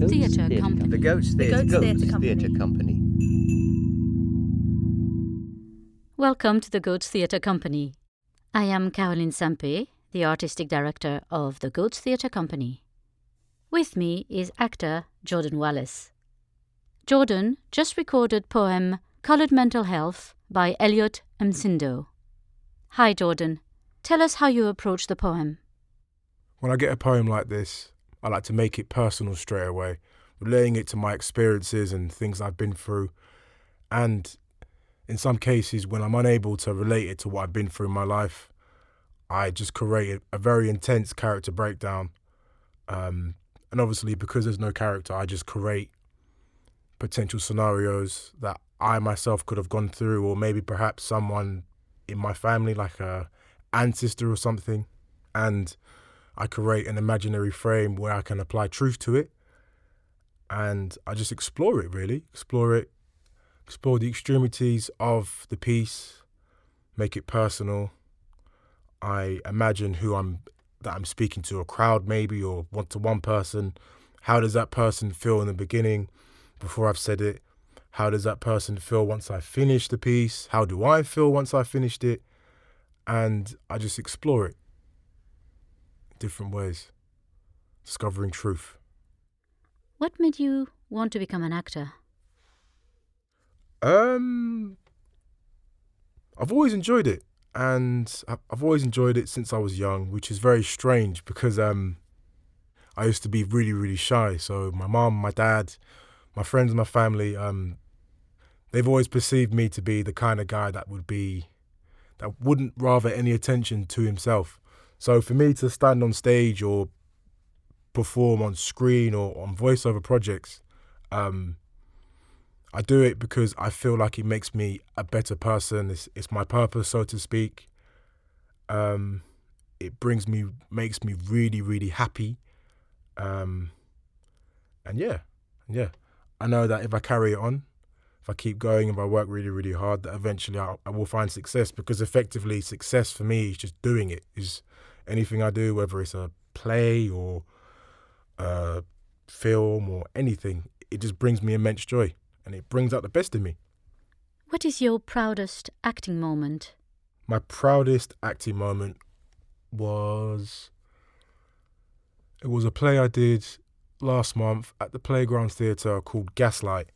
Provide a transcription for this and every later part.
Theatre Company. The Goats Theatre Company. Welcome to the Goats Theatre Company. I am Caroline Sampe, the artistic director of the Goats Theatre Company. With me is actor Jordan Wallace. Jordan just recorded poem Coloured Mental Health by Elliot Msindo. Hi Jordan, tell us how you approach the poem. When I get a poem like this, I like to make it personal straight away, relating it to my experiences and things I've been through. And in some cases, when I'm unable to relate it to what I've been through in my life, I just create a very intense character breakdown. And obviously, because there's no character, I just create potential scenarios that I myself could have gone through, or maybe perhaps someone in my family, like a ancestor or something. And I create an imaginary frame where I can apply truth to it. And I just explore it, really. Explore the extremities of the piece, make it personal. I imagine that I'm speaking to, a crowd maybe, or one-to-one person. How does that person feel in the beginning before I've said it? How does that person feel once I finish the piece? How do I feel once I finished it? And I just explore it. Different ways, discovering truth. What made you want to become an actor? I've always enjoyed it, and I've always enjoyed it since I was young, which is very strange because I used to be really, really shy. So my mum, my dad, my friends, my family, they've always perceived me to be the kind of guy that wouldn't rather any attention to himself. So for me to stand on stage or perform on screen or on voiceover projects, I do it because I feel like it makes me a better person. It's my purpose, so to speak. It makes me really, really happy. And yeah. I know that if I carry it on, if I keep going, if I work really, really hard, that eventually I will find success, because effectively success for me is just doing it. Is anything I do, whether it's a play or a film or anything, it just brings me immense joy and it brings out the best in me. What is your proudest acting moment? My proudest acting moment was a play I did last month at the Playground Theatre called Gaslight.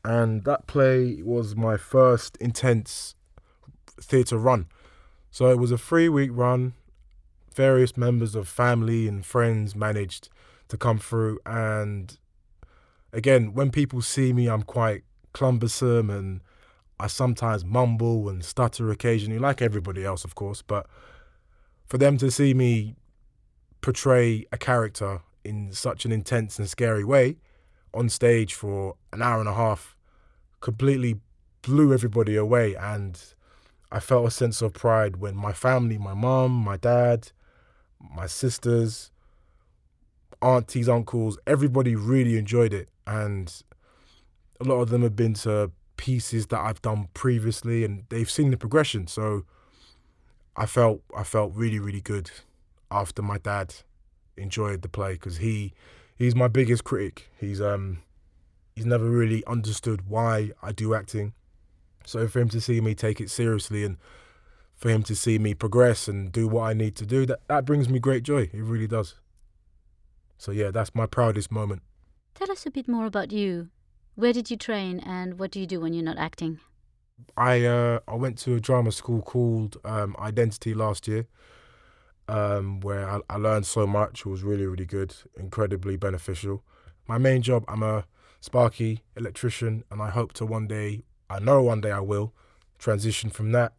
And that play was my first intense theatre run. So it was a 3-week run. Various members of family and friends managed to come through. And again, when people see me, I'm quite cumbersome and I sometimes mumble and stutter occasionally, like everybody else, of course. But for them to see me portray a character in such an intense and scary way on stage for an hour and a half completely blew everybody away. And I felt a sense of pride when my family, my mum, my dad, my sisters, aunties, uncles, everybody really enjoyed it. And a lot of them have been to pieces that I've done previously and they've seen the progression. So I felt really, really good after my dad enjoyed the play, because he's my biggest critic. He's never really understood why I do acting. So for him to see me take it seriously and for him to see me progress and do what I need to do, that brings me great joy. It really does. So yeah, that's my proudest moment. Tell us a bit more about you. Where did you train and what do you do when you're not acting? I went to a drama school called Identity last year, where I learned so much. It was really, really good, incredibly beneficial. My main job, I'm a sparky electrician, and I hope to one day I will transition from that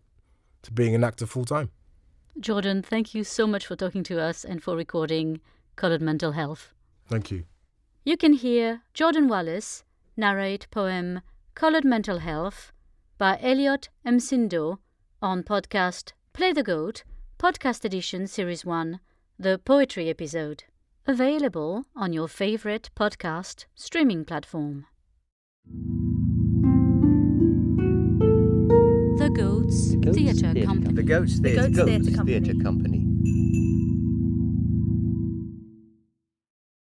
to being an actor full time. Jordan, thank you so much for talking to us and for recording Coloured Mental Health. Thank you. You can hear Jordan Wallace narrate poem Coloured Mental Health by Elliot Msindo on podcast Play the Goat, Podcast Edition Series 1, the Poetry episode. Available on your favourite podcast streaming platform. The Goats Theatre Company. The Goats Theatre Company.